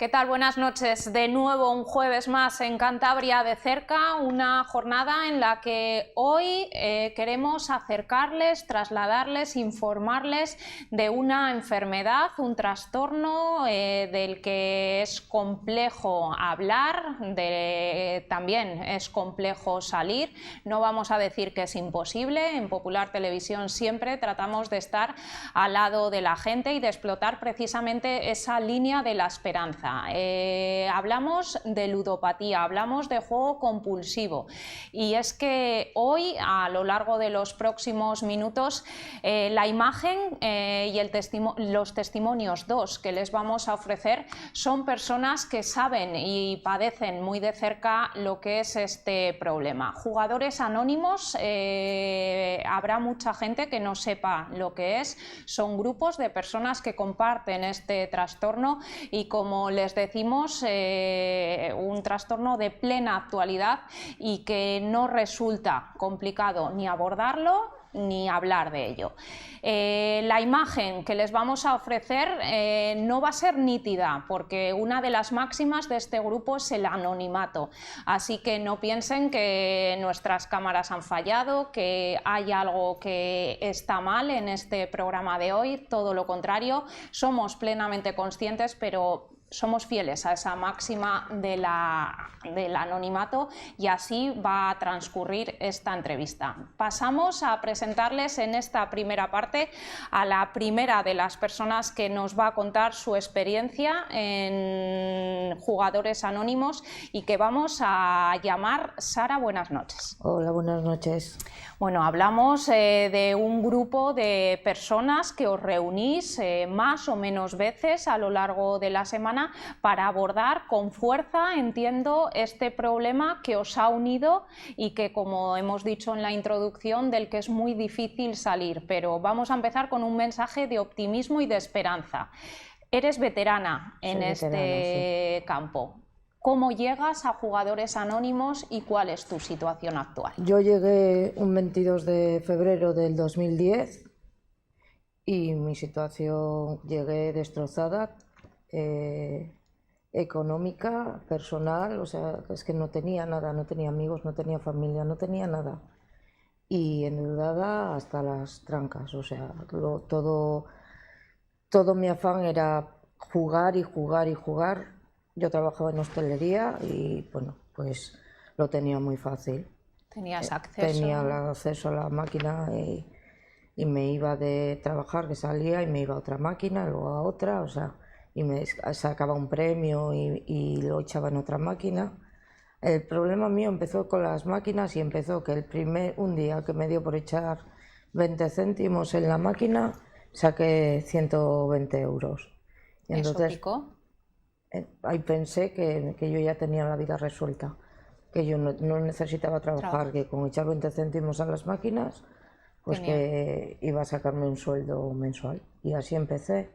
¿Qué tal? Buenas noches. De nuevo un jueves más en Cantabria de cerca, una jornada en la que hoy queremos acercarles, trasladarles, informarles de una enfermedad, un trastorno del que es complejo hablar, también es complejo salir. No vamos a decir que es imposible, en Popular Televisión siempre tratamos de estar al lado de la gente y de explotar precisamente esa línea de la esperanza. Hablamos de ludopatía, hablamos de juego compulsivo, y es que hoy, a lo largo de los próximos minutos, la imagen y los testimonios que les vamos a ofrecer son personas que saben y padecen muy de cerca lo que es este problema. Jugadores anónimos, habrá mucha gente que no sepa lo que es. Son grupos de personas que comparten este trastorno y, como les decimos, un trastorno de plena actualidad y que no resulta complicado ni abordarlo ni hablar de ello. La imagen que les vamos a ofrecer no va a ser nítida, porque una de las máximas de este grupo es el anonimato, así que no piensen que nuestras cámaras han fallado, que hay algo que está mal en este programa de hoy. Todo lo contrario, somos plenamente conscientes, pero somos fieles a esa máxima del anonimato, y así va a transcurrir esta entrevista. Pasamos a presentarles en esta primera parte a la primera de las personas que nos va a contar su experiencia en Jugadores Anónimos y que vamos a llamar Sara. Buenas noches. Hola, buenas noches. Bueno, hablamos de un grupo de personas que os reunís más o menos veces a lo largo de la semana para abordar con fuerza, entiendo, este problema que os ha unido y que, como hemos dicho en la introducción, del que es muy difícil salir. Pero vamos a empezar con un mensaje de optimismo y de esperanza. Eres veterana en este campo. ¿Cómo llegas a Jugadores Anónimos y cuál es tu situación actual? Yo llegué un 22 de febrero del 2010 y mi situación, llegué destrozada, económica, personal, o sea, es que no tenía nada, no tenía amigos, no tenía familia, no tenía nada. Y endeudada hasta las trancas, o sea, todo mi afán era jugar y jugar y jugar. Yo trabajaba en hostelería y, bueno, pues lo tenía muy fácil. ¿Tenías acceso? Tenía acceso a la máquina y me iba de trabajar, que salía, y me iba a otra máquina, luego a otra, o sea, y me sacaba un premio y lo echaba en otra máquina. El problema mío empezó con las máquinas y empezó que un día que me dio por echar 20 céntimos en la máquina, saqué 120 euros. Y entonces, ¿eso picó? Ahí pensé que yo ya tenía la vida resuelta, que yo no necesitaba trabajar, que con echar 20 céntimos a las máquinas, pues que iba a sacarme un sueldo mensual. Y así empecé.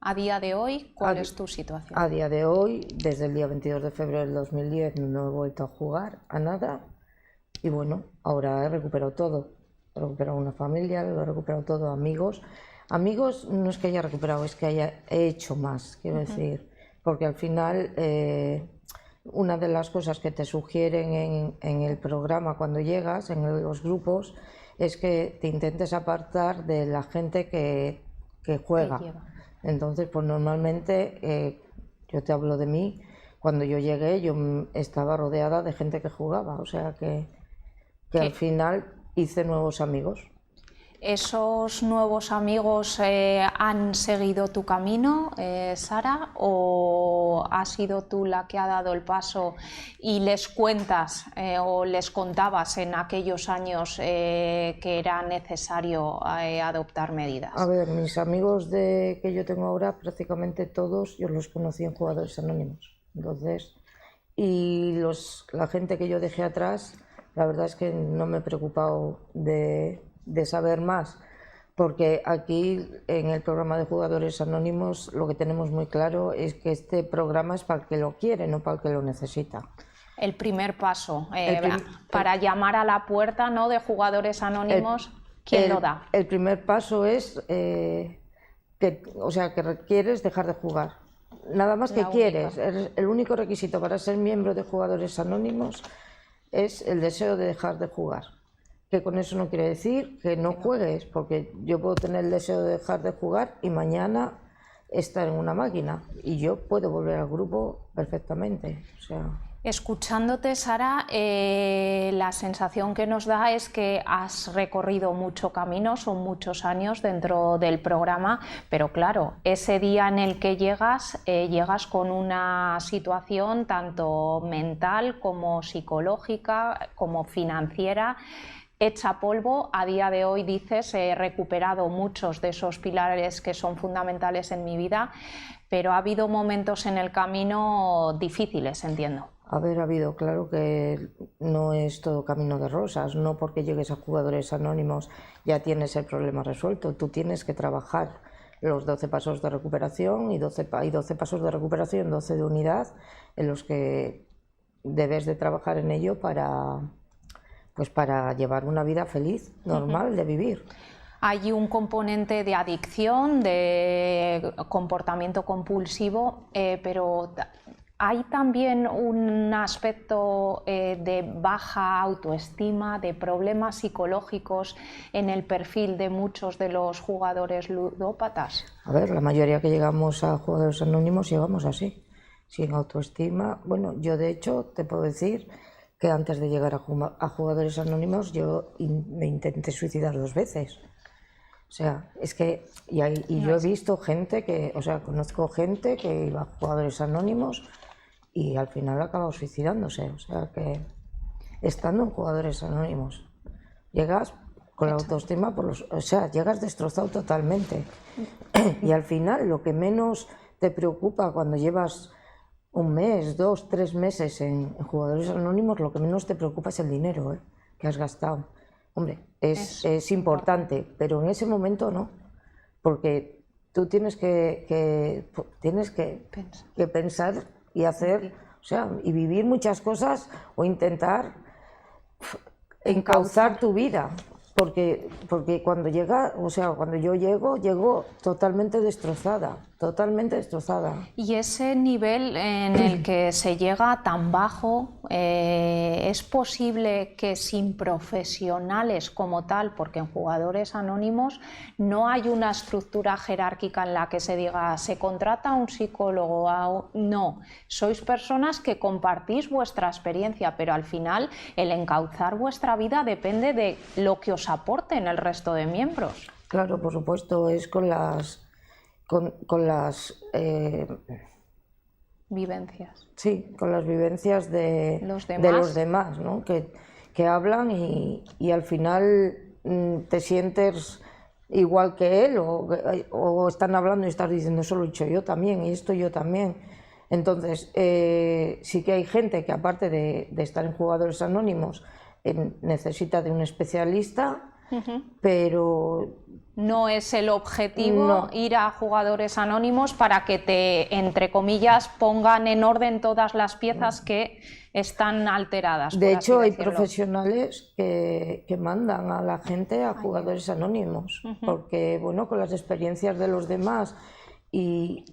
¿A día de hoy cuál es tu situación? A día de hoy, desde el día 22 de febrero del 2010, no he vuelto a jugar a nada. Y bueno, ahora he recuperado todo. He recuperado una familia, lo he recuperado todo, amigos. Amigos no es que haya recuperado, es que he hecho más, quiero decir. Porque al final, una de las cosas que te sugieren en el programa cuando llegas, en los grupos, es que te intentes apartar de la gente que juega. Entonces, pues normalmente, yo te hablo de mí, cuando yo llegué yo estaba rodeada de gente que jugaba, o sea que al final hice nuevos amigos. ¿Esos nuevos amigos han seguido tu camino, Sara, o has sido tú la que ha dado el paso y les cuentas o les contabas en aquellos años que era necesario adoptar medidas? A ver, mis amigos que yo tengo ahora, prácticamente todos yo los conocí en Jugadores Anónimos. Entonces, y la gente que yo dejé atrás, la verdad es que no me he preocupado de saber más, porque aquí en el programa de Jugadores Anónimos lo que tenemos muy claro es que este programa es para el que lo quiere, no para el que lo necesita. El primer paso para llamar a la puerta, ¿no?, de Jugadores Anónimos, ¿quién lo da? El primer paso es que requieres dejar de jugar. nada más que La quieres. única. El único requisito para ser miembro de Jugadores Anónimos es el deseo de dejar de jugar. Que con eso no quiere decir que no juegues, porque yo puedo tener el deseo de dejar de jugar y mañana estar en una máquina y yo puedo volver al grupo perfectamente. O sea... Escuchándote, Sara, la sensación que nos da es que has recorrido mucho camino, son muchos años dentro del programa, pero claro, ese día en el que llegas, llegas con una situación tanto mental como psicológica, como financiera, hecha polvo. A día de hoy dices, he recuperado muchos de esos pilares que son fundamentales en mi vida, pero ha habido momentos en el camino difíciles, entiendo. Ha habido, claro que no es todo camino de rosas, no porque llegues a Jugadores Anónimos ya tienes el problema resuelto, tú tienes que trabajar los 12 pasos de recuperación y 12 pasos de recuperación, 12 de unidad, en los que debes de trabajar en ello para llevar una vida feliz, normal, de vivir. Hay un componente de adicción, de comportamiento compulsivo, pero hay también un aspecto de baja autoestima, de problemas psicológicos en el perfil de muchos de los jugadores ludópatas. A ver, la mayoría que llegamos a Jugadores Anónimos llegamos así, sin autoestima. Bueno, yo de hecho te puedo decir que antes de llegar a Jugadores Anónimos yo me intenté suicidar 2 veces. O sea, es que, yo he visto gente que, o sea, conozco gente que iba a Jugadores Anónimos y al final acaba suicidándose. O sea, que estando en Jugadores Anónimos llegas con la autoestima o sea, llegas destrozado totalmente. Y al final lo que menos te preocupa cuando llevas 1 mes, 2, 3 meses en Jugadores Anónimos, lo que menos te preocupa es el dinero que has gastado. Hombre, es importante, pero en ese momento no, porque tú tienes que pensar y hacer, o sea, y vivir muchas cosas o intentar encauzar tu vida, porque cuando yo llego totalmente destrozada. Y ese nivel en el que se llega tan bajo, ¿es posible que sin profesionales como tal, porque en Jugadores Anónimos no hay una estructura jerárquica en la que se diga se contrata a un psicólogo? No, sois personas que compartís vuestra experiencia, pero al final el encauzar vuestra vida depende de lo que os aporten el resto de miembros. Claro, por supuesto, es con las vivencias. Sí, con las vivencias de los demás, ¿no? que hablan y al final te sientes igual que él o están hablando y estás diciendo eso lo he hecho yo también y esto yo también. Entonces sí que hay gente que aparte de estar en Jugadores Anónimos necesita de un especialista, pero no es el objetivo ir a Jugadores Anónimos para que te, entre comillas, pongan en orden todas las piezas que están alteradas. De hecho, hay profesionales que mandan a la gente a Jugadores Anónimos, porque bueno, con las experiencias de los demás y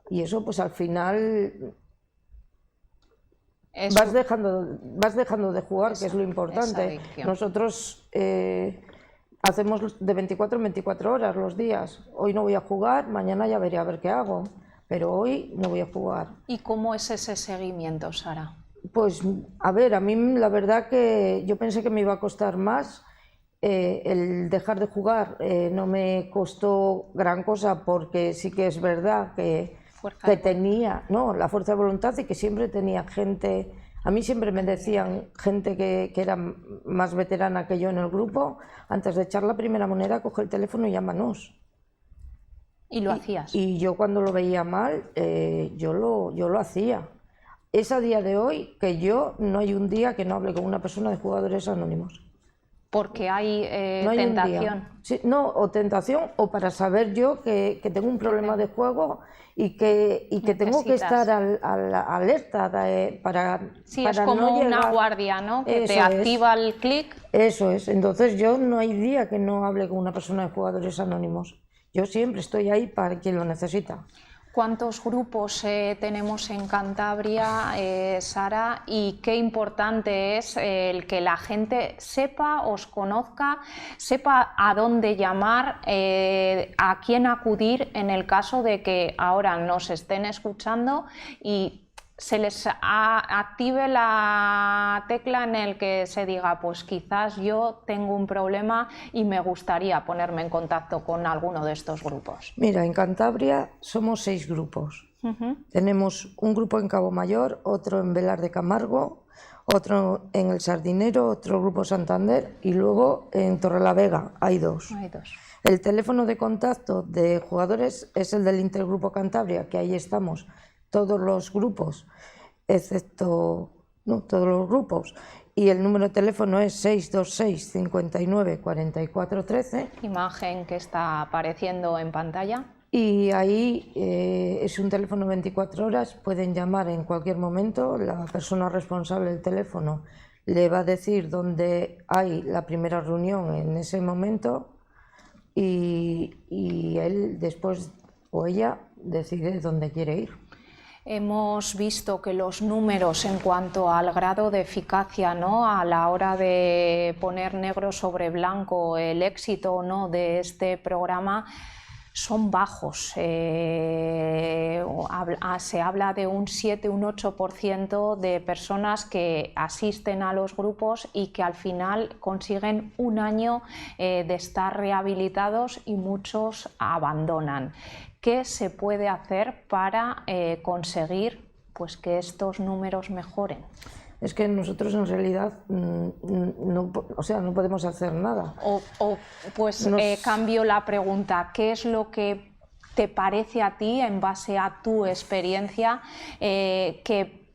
eso pues al final vas dejando de jugar, que es lo importante. Nosotros hacemos de 24 en 24 horas los días. Hoy no voy a jugar, mañana ya veré a ver qué hago, pero hoy no voy a jugar. ¿Y cómo es ese seguimiento, Sara? Pues a ver, a mí la verdad que yo pensé que me iba a costar más. El dejar de jugar no me costó gran cosa, porque sí que es verdad que tenía la fuerza de voluntad y que siempre tenía gente. A mí siempre me decían gente que era más veterana que yo en el grupo, antes de echar la primera moneda, coge el teléfono y llámanos. ¿Y lo hacías? Y yo cuando lo veía mal, yo lo hacía. Es a día de hoy que yo no hay un día que no hable con una persona de Jugadores Anónimos. Porque hay tentación. Sí, o tentación, o para saber yo que tengo un problema de juego y que tengo que estar alerta para es como no llegar. Una guardia, ¿no? Que te activa el clic. Eso es, entonces yo no hay día que no hable con una persona de Jugadores Anónimos. Yo siempre estoy ahí para quien lo necesita. ¿Cuántos grupos tenemos en Cantabria, Sara? Y qué importante es el que la gente sepa, os conozca, sepa a dónde llamar, a quién acudir en el caso de que ahora nos estén escuchando y se les active la tecla en el que se diga, pues quizás yo tengo un problema y me gustaría ponerme en contacto con alguno de estos grupos. Mira, en Cantabria somos 6 grupos. Tenemos un grupo en Cabo Mayor, otro en Velar de Camargo, otro en El Sardinero, otro grupo Santander y luego en Torrelavega hay 2. Hay 2. El teléfono de contacto de jugadores es el del Intergrupo Cantabria, que ahí estamos todos los grupos, excepto todos los grupos, y el número de teléfono es 626 59 44 13. Imagen que está apareciendo en pantalla. Y ahí es un teléfono 24 horas, pueden llamar en cualquier momento, la persona responsable del teléfono le va a decir dónde hay la primera reunión en ese momento y él después o ella decide dónde quiere ir. Hemos visto que los números en cuanto al grado de eficacia, ¿no?, a la hora de poner negro sobre blanco el éxito o no de este programa son bajos. Se habla de un 7, un 8% de personas que asisten a los grupos y que al final consiguen un año de estar rehabilitados y muchos abandonan. ¿Qué se puede hacer para conseguir pues, que estos números mejoren? Es que nosotros en realidad no podemos hacer nada. Cambio la pregunta, ¿qué es lo que te parece a ti, en base a tu experiencia, que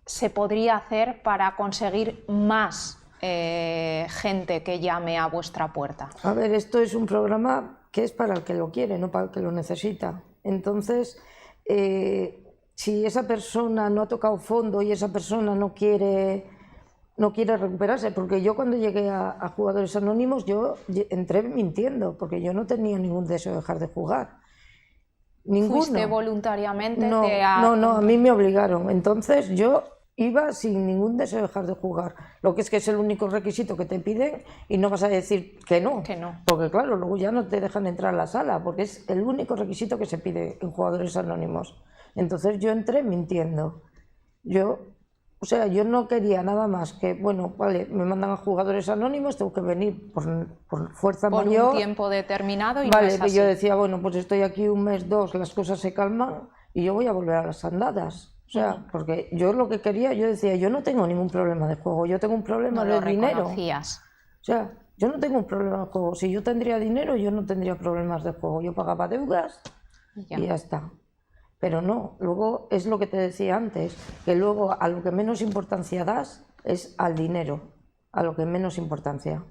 se podría hacer para conseguir más gente que llame a vuestra puerta? A ver, esto es un programa que es para el que lo quiere, no para el que lo necesita. Entonces, si esa persona no ha tocado fondo y esa persona no quiere recuperarse, porque yo cuando llegué a Jugadores Anónimos yo entré mintiendo, porque yo no tenía ningún deseo de dejar de jugar. Ninguno. ¿Fuiste voluntariamente? No, a mí me obligaron. Entonces yo iba sin ningún deseo de dejar de jugar. Lo que es el único requisito que te piden y no vas a decir que no. Porque claro, luego ya no te dejan entrar a la sala, porque es el único requisito que se pide en Jugadores Anónimos. Entonces yo entré mintiendo. Yo no quería nada más que, bueno, vale, me mandan a Jugadores Anónimos, tengo que venir por fuerza mayor. Por un tiempo determinado y vale, no es así. Yo decía, bueno, pues estoy aquí un mes, 2, las cosas se calman y yo voy a volver a las andadas. O sea, porque yo lo que quería, yo decía, yo no tengo ningún problema de juego, yo tengo un problema de dinero. O sea, yo no tengo un problema de juego. Si yo tendría dinero, yo no tendría problemas de juego. Yo pagaba deudas y ya está. Pero no, luego es lo que te decía antes, que luego a lo que menos importancia das es al dinero, a lo que menos importancia.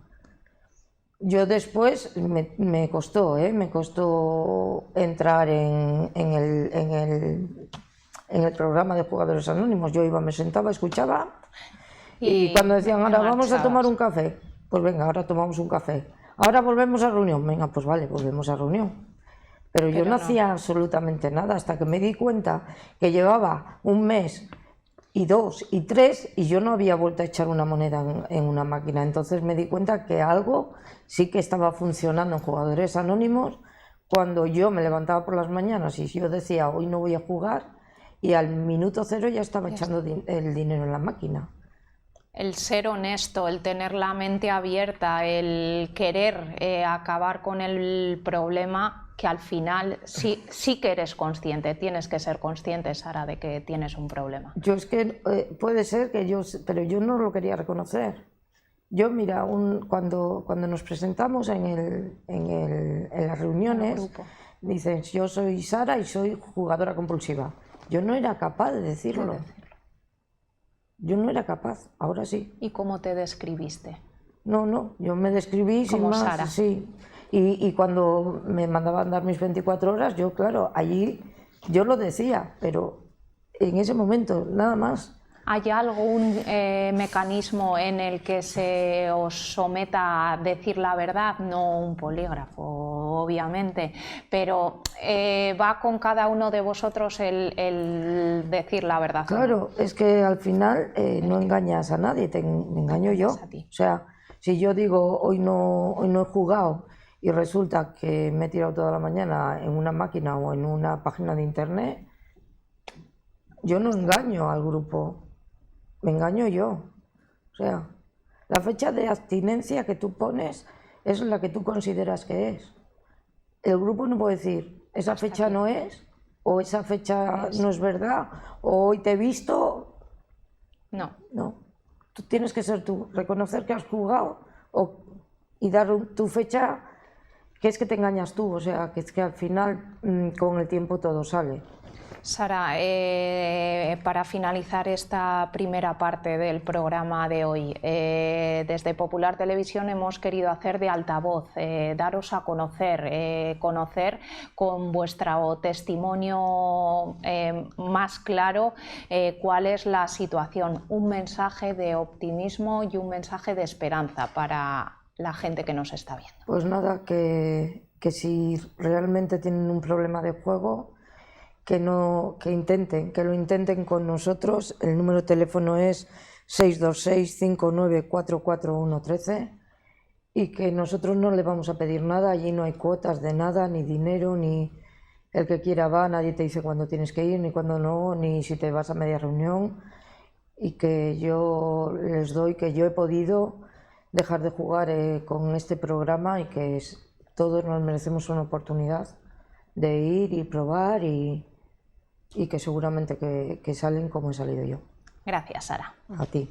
Yo después me costó entrar en el programa de Jugadores Anónimos. Yo iba, me sentaba, escuchaba y cuando decían, ahora vamos a tomar un café, pues venga, ahora tomamos un café. Ahora volvemos a reunión, venga, pues vale, volvemos a reunión. Pero yo no hacía absolutamente nada hasta que me di cuenta que llevaba un mes y 2 y 3 y yo no había vuelto a echar una moneda en una máquina. Entonces me di cuenta que algo sí que estaba funcionando en Jugadores Anónimos cuando yo me levantaba por las mañanas y yo decía, hoy no voy a jugar, y al minuto 0 ya estaba echando el dinero en la máquina. El ser honesto, el tener la mente abierta, el querer acabar con el problema, que al final sí que eres consciente, tienes que ser consciente, Sara, de que tienes un problema. Yo es que puede ser que pero yo no lo quería reconocer. Yo, mira, cuando nos presentamos en las reuniones, dicen, yo soy Sara y soy jugadora compulsiva. Yo no era capaz de decirlo. Yo no era capaz, ahora sí. ¿Y cómo te describiste? No, yo me describí sin más, Sara. Sí. Y cuando me mandaban dar mis 24 horas, yo, claro, allí yo lo decía, pero en ese momento, nada más. ¿Hay algún mecanismo en el que se os someta a decir la verdad? No un polígrafo, obviamente, pero va con cada uno de vosotros el decir la verdad. Claro, es que al final no engañas a nadie, me engaño yo. O sea, si yo digo hoy no he jugado y resulta que me he tirado toda la mañana en una máquina o en una página de internet, yo no engaño al grupo, me engaño yo. O sea, la fecha de abstinencia que tú pones es la que tú consideras que es. El grupo no puede decir, esa fecha no es, o esa fecha no es verdad, o hoy te he visto. No. No. Tú tienes que ser tú, reconocer que has jugado y dar tu fecha, que es que te engañas tú, o sea, que es que al final con el tiempo todo sale. Sara, para finalizar esta primera parte del programa de hoy, desde Popular Televisión hemos querido hacer de altavoz, daros a conocer, conocer con vuestro testimonio más claro cuál es la situación, un mensaje de optimismo y un mensaje de esperanza para la gente que nos está viendo. Pues nada, que si realmente tienen un problema de juego, que lo intenten con nosotros. El número de teléfono es 626-5944-113 y que nosotros no le vamos a pedir nada, allí no hay cuotas de nada, ni dinero, ni el que quiera va, nadie te dice cuándo tienes que ir, ni cuándo no, ni si te vas a media reunión, y que yo les doy que yo he podido dejar de jugar con este programa y que todos nos merecemos una oportunidad de ir y probar y que seguramente que salen como he salido yo. Gracias, Sara. A ti.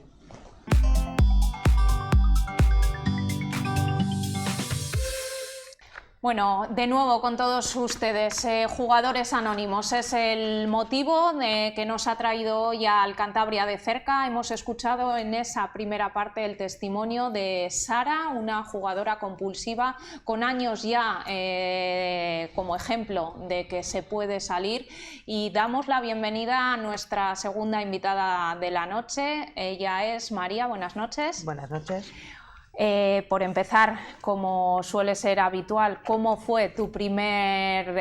Bueno, de nuevo con todos ustedes, jugadores anónimos, es el motivo que nos ha traído hoy al Cantabria de cerca. Hemos escuchado en esa primera parte el testimonio de Sara, una jugadora compulsiva con años ya como ejemplo de que se puede salir, y damos la bienvenida a nuestra segunda invitada de la noche. Ella es María. Buenas noches. Buenas noches. Por empezar, como suele ser habitual, ¿cómo fue tu primera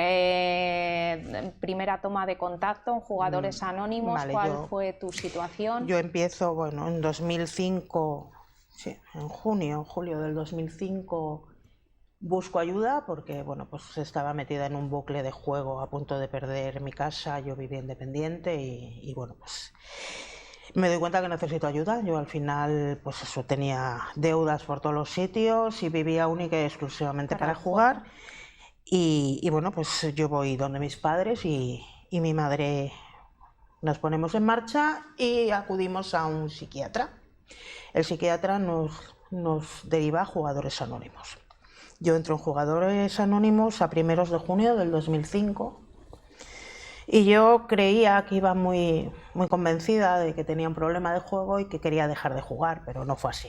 toma de contacto en Jugadores Anónimos? Vale, ¿Cuál fue tu situación? Yo empiezo, bueno, en 2005, sí, en julio del 2005, busco ayuda porque, bueno, pues estaba metida en un bucle de juego a punto de perder mi casa. Yo vivía independiente y bueno, pues me doy cuenta que necesito ayuda. Yo al final, pues eso, tenía deudas por todos los sitios y vivía única y exclusivamente para jugar. Y bueno, pues yo voy donde mis padres y mi madre, nos ponemos en marcha y acudimos a un psiquiatra. El psiquiatra nos deriva a Jugadores Anónimos. Yo entro en Jugadores Anónimos a primeros de junio del 2005. Y yo creía que iba muy convencida de que tenía un problema de juego y que quería dejar de jugar, pero no fue así.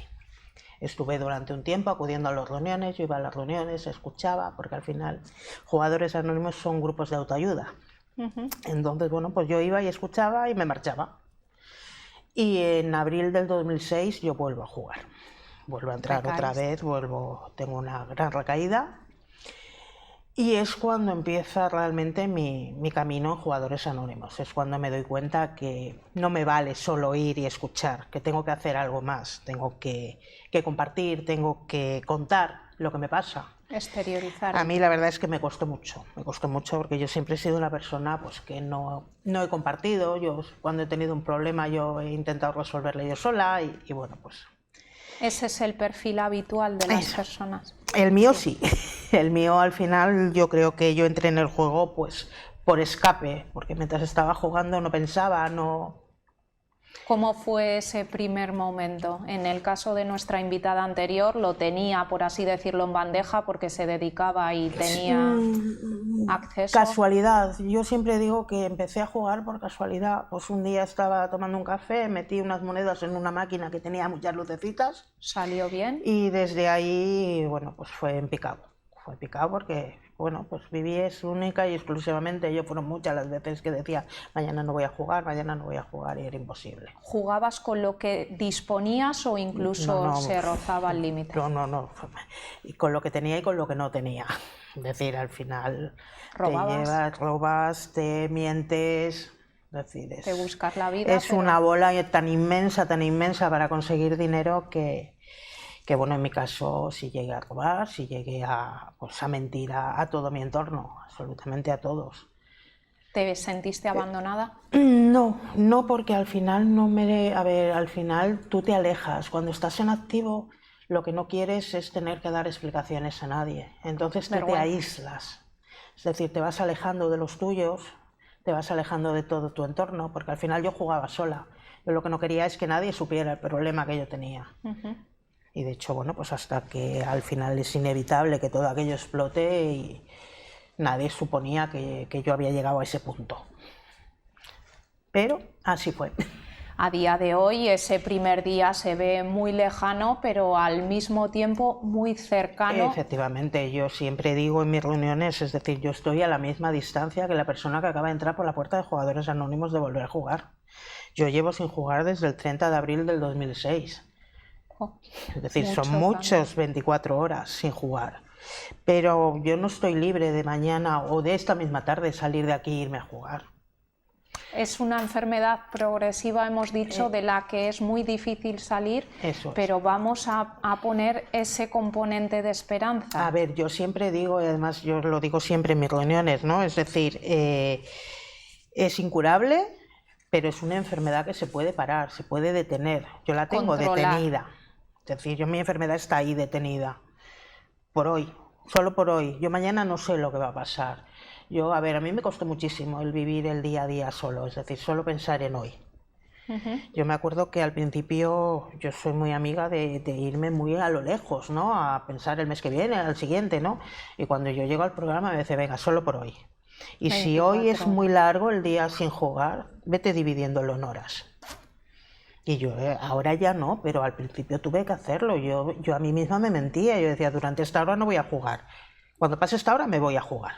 Estuve durante un tiempo acudiendo a las reuniones, yo iba a las reuniones, escuchaba, porque al final Jugadores Anónimos son grupos de autoayuda. Entonces, bueno, pues yo iba y escuchaba y me marchaba. Y en abril del 2006 yo vuelvo a jugar. Vuelvo a entrar otra vez, tengo una gran recaída. Y es cuando empieza realmente mi camino en Jugadores Anónimos. Es cuando me doy cuenta que no me vale solo ir y escuchar, que tengo que hacer algo más, tengo que compartir, tengo que contar lo que me pasa. Exteriorizar. A mí la verdad es que me costó mucho porque yo siempre he sido una persona pues que no he compartido. Yo cuando he tenido un problema yo he intentado resolverlo yo sola y bueno, pues... Ese es el perfil habitual de las personas. El mío sí. El mío al final yo creo que yo entré en el juego pues por escape, porque mientras estaba jugando no pensaba, no... ¿Cómo fue ese primer momento? En el caso de nuestra invitada anterior lo tenía, por así decirlo, en bandeja porque se dedicaba y tenía acceso. Casualidad. Yo siempre digo que empecé a jugar por casualidad. Pues un día estaba tomando un café, metí unas monedas en una máquina que tenía muchas lucecitas. ¿Salió bien? Y desde ahí, bueno, pues fue en picado. fue picado porque, bueno, pues viví es única y exclusivamente, yo fueron muchas las veces que decía, mañana no voy a jugar, mañana no voy a jugar, y era imposible. ¿Jugabas con lo que disponías o incluso No, se rozaba el límite? No, y con lo que tenía y con lo que no tenía. Es decir, al final ¿Robabas? robas, te mientes, es decir, Te buscas la vida. es una bola tan inmensa para conseguir dinero que bueno, en mi caso sí llegué a robar, sí llegué a mentir a todo mi entorno, absolutamente a todos. ¿Te sentiste abandonada? No, porque al final al final tú te alejas. Cuando estás en activo, lo que no quieres es tener que dar explicaciones a nadie. Entonces te aíslas. Es decir, te vas alejando de los tuyos, te vas alejando de todo tu entorno, porque al final yo jugaba sola. Yo lo que no quería es que nadie supiera el problema que yo tenía. Y de hecho, bueno, pues hasta que al final es inevitable que todo aquello explote y nadie suponía que yo había llegado a ese punto. Pero así fue. A día de hoy ese primer día se ve muy lejano, pero al mismo tiempo muy cercano. Efectivamente, yo siempre digo en mis reuniones, es decir, yo estoy a la misma distancia que la persona que acaba de entrar por la puerta de Jugadores Anónimos de volver a jugar. Yo llevo sin jugar desde el 30 de abril del 2006. Es decir, son muchos 24 horas sin jugar. Pero yo no estoy libre de mañana o de esta misma tarde salir de aquí e irme a jugar. Es una enfermedad progresiva, hemos dicho, de la que es muy difícil salir, pero vamos a poner ese componente de esperanza. A ver, yo siempre digo, y además yo lo digo siempre en mis reuniones, ¿no? Es decir, es incurable, pero es una enfermedad que se puede parar, se puede detener. Yo la tengo detenida. Es decir, mi enfermedad está ahí detenida. Por hoy, solo por hoy. Yo mañana no sé lo que va a pasar. A mí me costó muchísimo el vivir el día a día solo, es decir, solo pensar en hoy. Yo me acuerdo que al principio yo soy muy amiga de irme muy a lo lejos, ¿no? A pensar el mes que viene, al siguiente, ¿no? Y cuando yo llego al programa me dice, venga, solo por hoy. Y 24. Si hoy es muy largo el día sin jugar, vete dividiéndolo en horas. Y yo ahora ya no, pero al principio tuve que hacerlo. Yo a mí misma me mentía. Yo decía, durante esta hora no voy a jugar. Cuando pase esta hora me voy a jugar.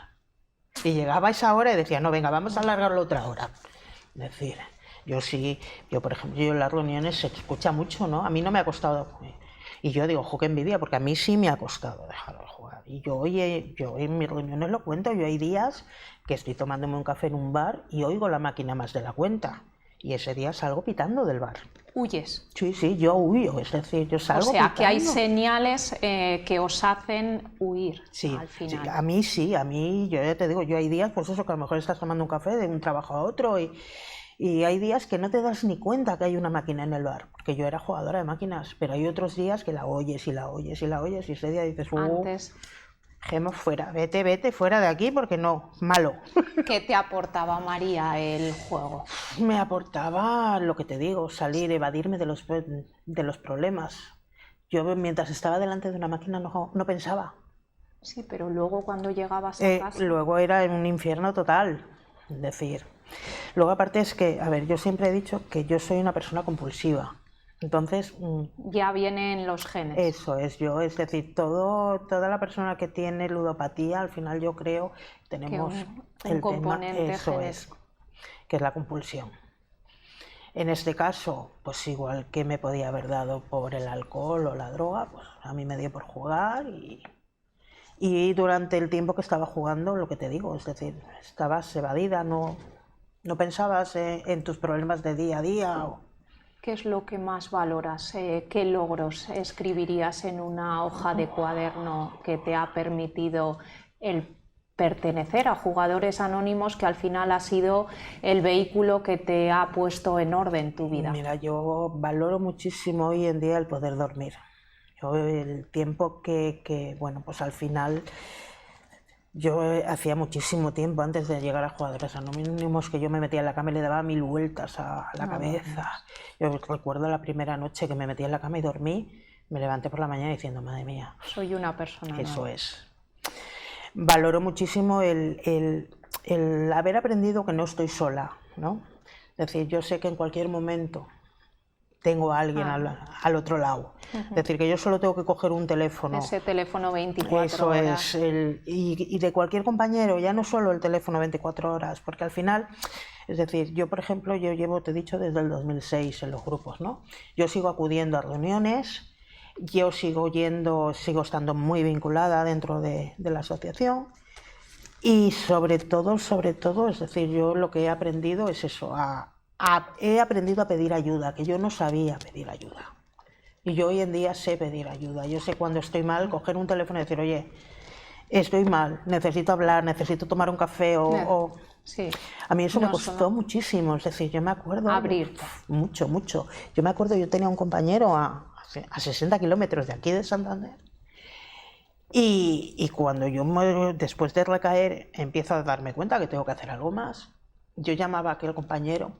Y llegaba esa hora y decía, no, venga, vamos a alargarlo otra hora. Es decir, por ejemplo, en las reuniones se escucha mucho, ¿no? A mí no me ha costado. Y yo digo, qué envidia, porque a mí sí me ha costado dejar de jugar. Y yo en mis reuniones lo cuento. Yo hay días que estoy tomándome un café en un bar y oigo la máquina más de la cuenta. Y ese día salgo pitando del bar. ¿Huyes? Sí, yo huyo, es decir, yo salgo pitando. O sea, que hay señales que os hacen huir al final. Sí, a mí, yo ya te digo, yo hay días, pues eso, que a lo mejor estás tomando un café de un trabajo a otro y hay días que no te das ni cuenta que hay una máquina en el bar, porque yo era jugadora de máquinas, pero hay otros días que la oyes y la oyes y la oyes y ese día dices, Gemo, fuera, vete fuera de aquí porque no, malo. ¿Qué te aportaba, María, el juego? Me aportaba lo que te digo, salir, evadirme de los problemas. Yo mientras estaba delante de una máquina no pensaba. Sí, pero luego cuando llegabas a casa... Luego era un infierno total, es decir. Luego aparte es que, a ver, yo siempre he dicho que yo soy una persona compulsiva. Entonces... Ya vienen los genes. Eso es, es decir, toda la persona que tiene ludopatía, al final yo creo que tenemos un componente eso es, que es la compulsión. En este caso, pues igual que me podía haber dado por el alcohol o la droga, pues a mí me dio por jugar y durante el tiempo que estaba jugando, lo que te digo, es decir, estabas evadida, no pensabas en tus problemas de día a día. ¿Qué es lo que más valoras? ¿Qué logros escribirías en una hoja de cuaderno que te ha permitido el pertenecer a Jugadores Anónimos, que al final ha sido el vehículo que te ha puesto en orden tu vida? Mira, yo valoro muchísimo hoy en día el poder dormir. El tiempo bueno, pues al final... Yo hacía muchísimo tiempo antes de llegar a Jugadores Anónimos que yo me metía en la cama y le daba 1000 vueltas a la cabeza. Yo recuerdo la primera noche que me metí en la cama y dormí, me levanté por la mañana diciendo, madre mía. Soy una persona. Eso es. Valoro muchísimo el haber aprendido que no estoy sola, ¿no? Es decir, yo sé que en cualquier momento tengo a alguien al otro lado. Es decir, que yo solo tengo que coger un teléfono. Ese teléfono 24 horas. Eso es, y de cualquier compañero, ya no solo el teléfono 24 horas, porque al final, es decir, yo por ejemplo, yo llevo, te he dicho, desde el 2006 en los grupos, ¿no? Yo sigo acudiendo a reuniones, yo sigo estando muy vinculada dentro de la asociación. Y sobre todo, es decir, yo lo que he aprendido es eso, he aprendido a pedir ayuda, que yo no sabía pedir ayuda. Y yo hoy en día sé pedir ayuda. Yo sé cuando estoy mal, coger un teléfono y decir, oye, estoy mal, necesito hablar, necesito tomar un café o... Sí. A mí eso me costó muchísimo, es decir, yo me acuerdo... Abrirte. Mucho. Yo me acuerdo, yo tenía un compañero a 60 kilómetros de aquí de Santander. Y cuando yo, después de recaer, empiezo a darme cuenta que tengo que hacer algo más, yo llamaba a aquel compañero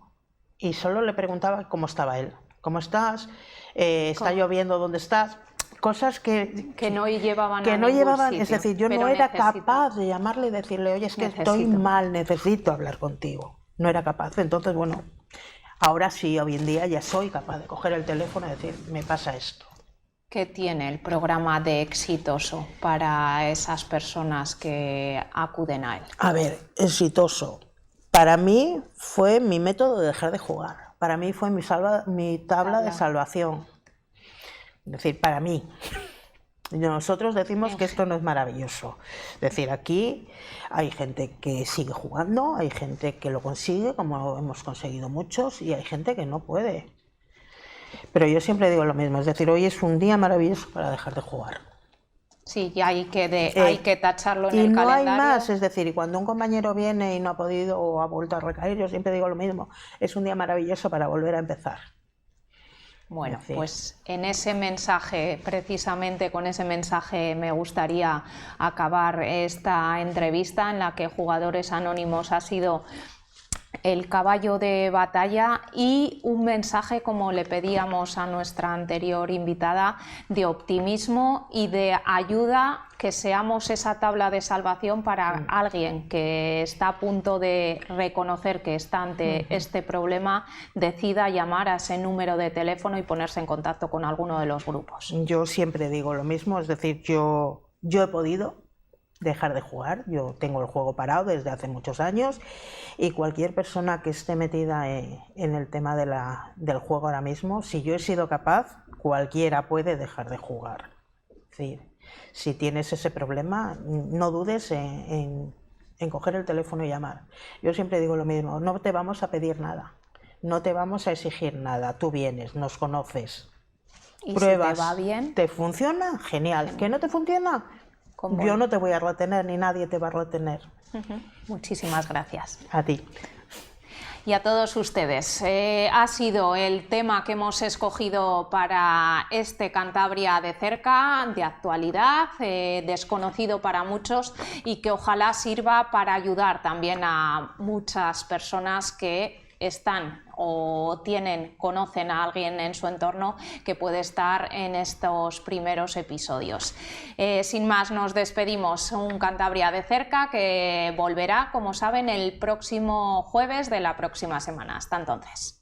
y solo le preguntaba cómo estaba él. ¿Cómo estás? ¿Está lloviendo? ¿Dónde estás? Cosas que no llevaban a ningún sitio, es decir, yo no era capaz de llamarle y decirle, oye, es que estoy mal, necesito hablar contigo. No era capaz. Entonces, bueno, ahora sí, hoy en día ya soy capaz de coger el teléfono y decir, me pasa esto. ¿Qué tiene el programa de Exitoso para esas personas que acuden a él? A ver, Exitoso. Para mí fue mi método de dejar de jugar. Para mí fue mi tabla de salvación. Es decir, para mí. Nosotros decimos que esto no es maravilloso. Es decir, aquí hay gente que sigue jugando, hay gente que lo consigue, como hemos conseguido muchos, y hay gente que no puede. Pero yo siempre digo lo mismo, es decir, hoy es un día maravilloso para dejar de jugar. Sí, y hay que tacharlo en el calendario. Y no hay más, es decir, y cuando un compañero viene y no ha podido o ha vuelto a recaer, yo siempre digo lo mismo, es un día maravilloso para volver a empezar. Bueno, pues en ese mensaje, precisamente con ese mensaje me gustaría acabar esta entrevista en la que Jugadores Anónimos ha sido el caballo de batalla y un mensaje, como le pedíamos a nuestra anterior invitada, de optimismo y de ayuda, que seamos esa tabla de salvación para alguien que está a punto de reconocer que está ante este problema, decida llamar a ese número de teléfono y ponerse en contacto con alguno de los grupos. Yo siempre digo lo mismo, es decir, yo he podido dejar de jugar, yo tengo el juego parado desde hace muchos años y cualquier persona que esté metida en el tema del juego ahora mismo, si yo he sido capaz, cualquiera puede dejar de jugar. Es decir, si tienes ese problema, no dudes en coger el teléfono y llamar. Yo siempre digo lo mismo, no te vamos a pedir nada, no te vamos a exigir nada, tú vienes, nos conoces, ¿Y pruebas, si te va bien? ¿Te funciona? Genial. ¿Que no te funciona? Yo no te voy a retener, ni nadie te va a retener. Muchísimas gracias. A ti. Y a todos ustedes. Ha sido el tema que hemos escogido para este Cantabria de cerca, de actualidad, desconocido para muchos y que ojalá sirva para ayudar también a muchas personas que están o conocen a alguien en su entorno que puede estar en estos primeros episodios. Sin más, nos despedimos. Un Cantabria de cerca que volverá, como saben, el próximo jueves de la próxima semana. Hasta entonces.